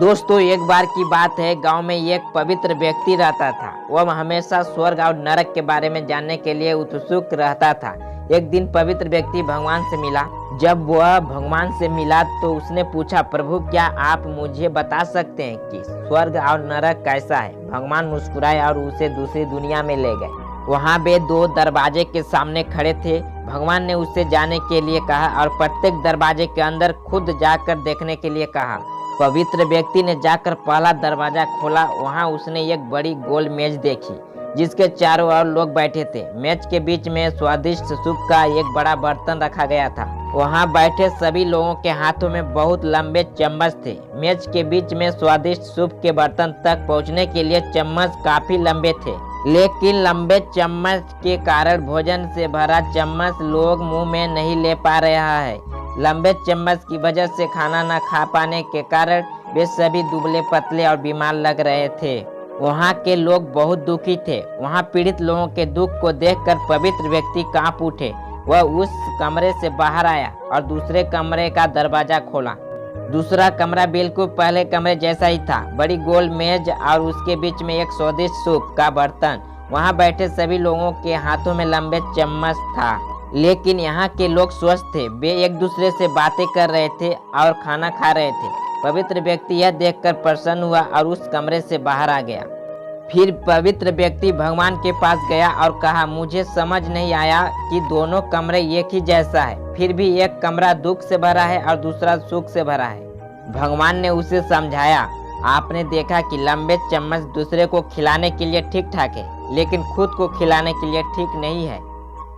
दोस्तों, एक बार की बात है, गांव में एक पवित्र व्यक्ति रहता था। वह हमेशा स्वर्ग और नरक के बारे में जानने के लिए उत्सुक रहता था। एक दिन पवित्र व्यक्ति भगवान से मिला। जब वह भगवान से मिला तो उसने पूछा, प्रभु क्या आप मुझे बता सकते हैं कि स्वर्ग और नरक कैसा है? भगवान मुस्कुराए और उसे दूसरी दुनिया में ले गए। वहाँ वे दो दरवाजे के सामने खड़े थे। भगवान ने उससे जाने के लिए कहा और प्रत्येक दरवाजे के अंदर खुद जाकर देखने के लिए कहा। पवित्र व्यक्ति ने जाकर पहला दरवाजा खोला। वहां उसने एक बड़ी गोल मेज देखी जिसके चारों ओर लोग बैठे थे। मेज के बीच में स्वादिष्ट सूप का एक बड़ा बर्तन रखा गया था। वहां बैठे सभी लोगों के हाथों में बहुत लंबे चम्मच थे। मेज के बीच में स्वादिष्ट सूप के बर्तन तक पहुंचने के लिए चम्मच काफी लंबे थे, लेकिन लंबे चम्मच के कारण भोजन से भरा चम्मच लोग मुंह में नहीं ले पा रहा है। लंबे चम्मच की वजह से खाना न खा पाने के कारण वे सभी दुबले पतले और बीमार लग रहे थे। वहाँ के लोग बहुत दुखी थे। वहाँ पीड़ित लोगों के दुख को देखकर पवित्र व्यक्ति कांप उठे। वह उस कमरे से बाहर आया और दूसरे कमरे का दरवाजा खोला। दूसरा कमरा बिल्कुल पहले कमरे जैसा ही था। बड़ी गोल मेज और उसके बीच में एक स्वादिष्ट सूप का बर्तन। वहाँ बैठे सभी लोगों के हाथों में लंबे चम्मच था, लेकिन यहाँ के लोग स्वस्थ थे। वे एक दूसरे से बातें कर रहे थे और खाना खा रहे थे। पवित्र व्यक्ति यह देखकर प्रसन्न हुआ और उस कमरे से बाहर आ गया। फिर पवित्र व्यक्ति भगवान के पास गया और कहा, मुझे समझ नहीं आया कि दोनों कमरे एक ही जैसा है, फिर भी एक कमरा दुख से भरा है और दूसरा सुख से भरा है। भगवान ने उसे समझाया, आपने देखा कि लंबे चम्मच दूसरे को खिलाने के लिए ठीक ठाक है, लेकिन खुद को खिलाने के लिए ठीक नहीं है।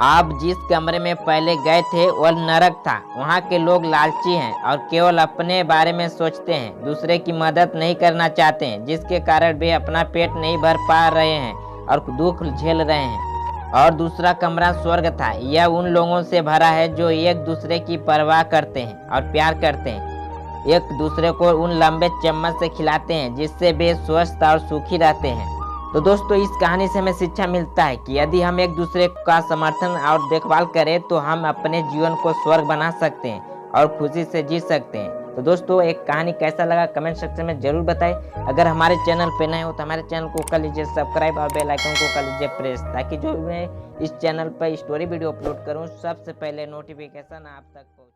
आप जिस कमरे में पहले गए थे वह नरक था। वहाँ के लोग लालची हैं और केवल अपने बारे में सोचते हैं, दूसरे की मदद नहीं करना चाहते हैं, जिसके कारण वे अपना पेट नहीं भर पा रहे हैं और दुख झेल रहे हैं। और दूसरा कमरा स्वर्ग था। यह उन लोगों से भरा है जो एक दूसरे की परवाह करते हैं और प्यार करते हैं, एक दूसरे को उन लंबे चम्मच से खिलाते हैं जिससे वे स्वस्थ और सुखी रहते हैं। तो दोस्तों, इस कहानी से हमें शिक्षा मिलता है कि यदि हम एक दूसरे का समर्थन और देखभाल करें तो हम अपने जीवन को स्वर्ग बना सकते हैं और खुशी से जी सकते हैं। तो दोस्तों, एक कहानी कैसा लगा कमेंट सेक्शन में जरूर बताएं। अगर हमारे चैनल पे नए हो तो हमारे चैनल को कर लीजिए सब्सक्राइब और बेल आइकन को कर लीजिए प्रेस, ताकि जो मैं इस चैनल पर स्टोरी वीडियो अपलोड करूँ सबसे पहले नोटिफिकेशन आप तक पहुँचे।